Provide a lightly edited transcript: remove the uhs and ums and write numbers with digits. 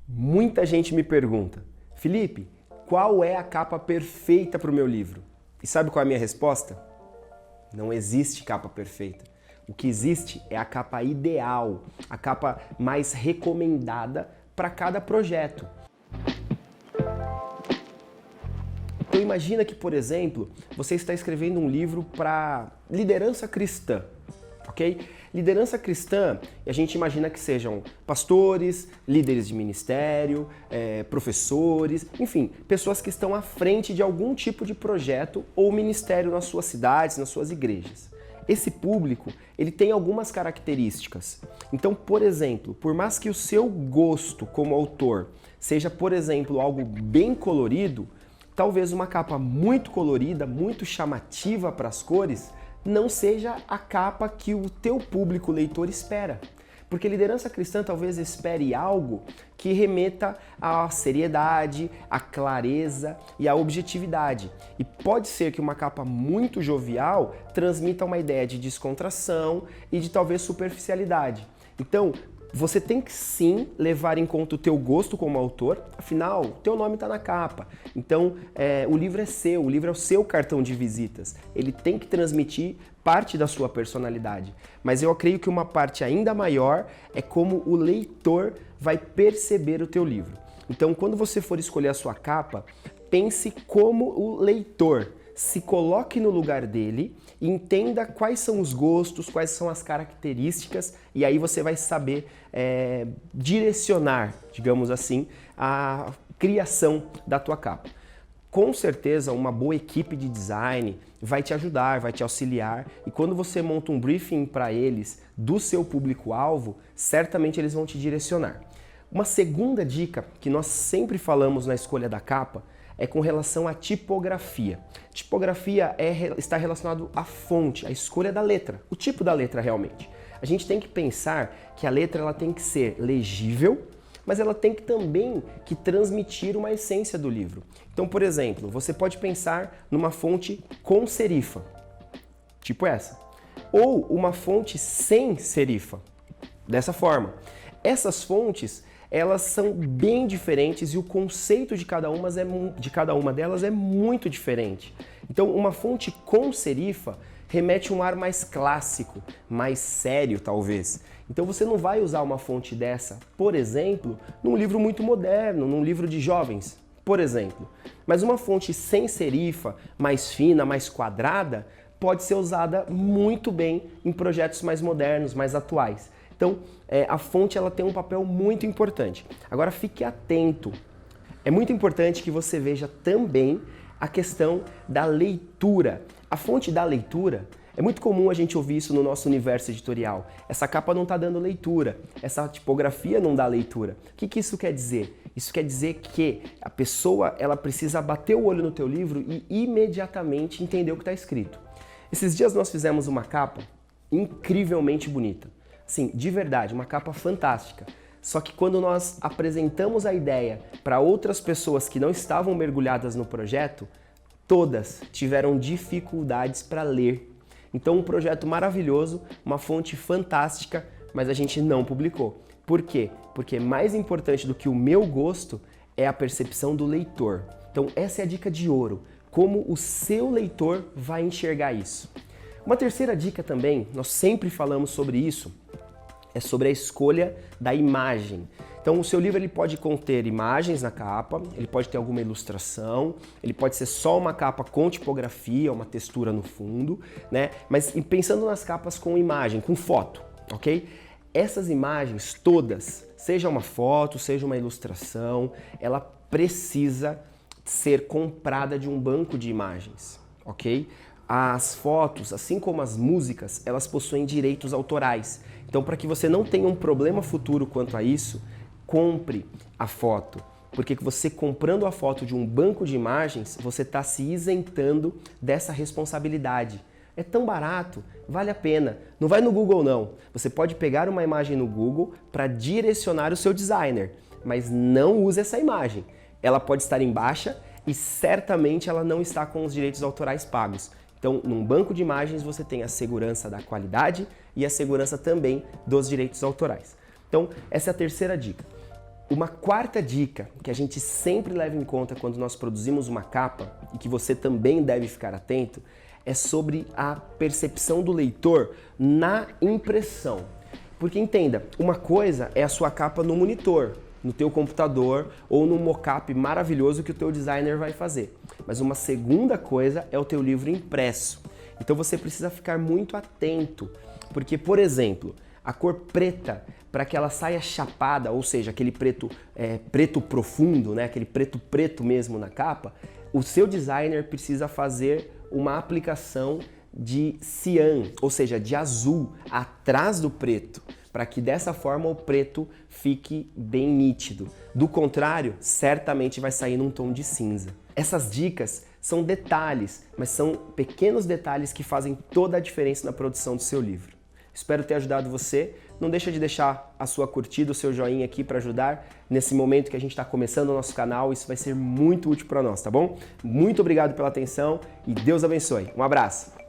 Muita gente me pergunta, Felipe, qual é a capa perfeita para o meu livro? E sabe qual é a minha resposta? Não existe capa perfeita. O que existe é a capa ideal, a capa mais recomendada para cada projeto. Então imagina que, por exemplo, você está escrevendo um livro para liderança cristã, ok? Liderança cristã, a gente imagina que sejam pastores, líderes de ministério, professores, enfim, pessoas que estão à frente de algum tipo de projeto ou ministério nas suas cidades, nas suas igrejas. Esse público, ele tem algumas características. Então, por exemplo, por mais que o seu gosto como autor seja, por exemplo, algo bem colorido, talvez uma capa muito colorida, muito chamativa para as cores, não seja a capa que o teu público leitor espera. Porque liderança cristã talvez espere algo que remeta à seriedade, à clareza e à objetividade. E pode ser que uma capa muito jovial transmita uma ideia de descontração e de talvez superficialidade. Então, você tem que sim levar em conta o teu gosto como autor, afinal, o teu nome está na capa. Então, o livro é seu, o livro é o seu cartão de visitas. Ele tem que transmitir parte da sua personalidade. Mas eu creio que uma parte ainda maior é como o leitor vai perceber o teu livro. Então, quando você for escolher a sua capa, pense como o leitor. Se coloque no lugar dele e entenda quais são os gostos, quais são as características, e aí você vai saber direcionar, digamos assim, a criação da tua capa. Com certeza, uma boa equipe de design vai te ajudar, vai te auxiliar, e quando você monta um briefing para eles do seu público-alvo, certamente eles vão te direcionar. Uma segunda dica que nós sempre falamos na escolha da capa é com relação à tipografia. Tipografia está relacionado à fonte, à escolha da letra, o tipo da letra realmente. A gente tem que pensar que a letra ela tem que ser legível, mas ela tem que também transmitir uma essência do livro. Então, por exemplo, você pode pensar numa fonte com serifa, tipo essa, ou uma fonte sem serifa, dessa forma. Essas fontes elas são bem diferentes e o conceito de cada uma delas é muito diferente. Então, uma fonte com serifa remete a um ar mais clássico, mais sério talvez. Então você não vai usar uma fonte dessa, por exemplo, num livro muito moderno, num livro de jovens, por exemplo. Mas uma fonte sem serifa, mais fina, mais quadrada, pode ser usada muito bem em projetos mais modernos, mais atuais. Então, a fonte ela tem um papel muito importante. Agora, fique atento. É muito importante que você veja também a questão da leitura. A fonte da leitura, é muito comum a gente ouvir isso no nosso universo editorial. Essa capa não está dando leitura, essa tipografia não dá leitura. O que isso quer dizer? Isso quer dizer que a pessoa ela precisa bater o olho no teu livro e imediatamente entender o que está escrito. Esses dias nós fizemos uma capa incrivelmente bonita. Sim, de verdade, uma capa fantástica. Só que quando nós apresentamos a ideia para outras pessoas que não estavam mergulhadas no projeto, todas tiveram dificuldades para ler. Então, um projeto maravilhoso, uma fonte fantástica, mas a gente não publicou. Por quê? Porque mais importante do que o meu gosto é a percepção do leitor. Então, essa é a dica de ouro. Como o seu leitor vai enxergar isso. Uma terceira dica também, nós sempre falamos sobre isso, é sobre a escolha da imagem. Então o seu livro ele pode conter imagens na capa, ele pode ter alguma ilustração, ele pode ser só uma capa com tipografia, uma textura no fundo, né? Mas pensando nas capas com imagem, com foto, ok? Essas imagens todas, seja uma foto, seja uma ilustração, ela precisa ser comprada de um banco de imagens, ok? As fotos, assim como as músicas, elas possuem direitos autorais. Então, para que você não tenha um problema futuro quanto a isso, compre a foto. Porque você comprando a foto de um banco de imagens, você está se isentando dessa responsabilidade. É tão barato, vale a pena. Não vai no Google não. Você pode pegar uma imagem no Google para direcionar o seu designer, mas não use essa imagem. Ela pode estar em baixa e certamente ela não está com os direitos autorais pagos. Então, num banco de imagens você tem a segurança da qualidade e a segurança também dos direitos autorais. Então, essa é a terceira dica. Uma quarta dica que a gente sempre leva em conta quando nós produzimos uma capa e que você também deve ficar atento é sobre a percepção do leitor na impressão. Porque entenda, uma coisa é a sua capa no monitor, no teu computador ou no mockup maravilhoso que o teu designer vai fazer. Mas uma segunda coisa é o teu livro impresso. Então você precisa ficar muito atento, porque, por exemplo, a cor preta, para que ela saia chapada, ou seja, aquele preto preto profundo, né? Aquele preto mesmo na capa, o seu designer precisa fazer uma aplicação de cian, ou seja, de azul, atrás do preto, para que dessa forma o preto fique bem nítido. Do contrário, certamente vai sair num tom de cinza. Essas dicas são detalhes, mas são pequenos detalhes que fazem toda a diferença na produção do seu livro. Espero ter ajudado você. Não deixa de deixar a sua curtida, o seu joinha aqui para ajudar nesse momento que a gente está começando o nosso canal. Isso vai ser muito útil para nós, tá bom? Muito obrigado pela atenção e Deus abençoe. Um abraço!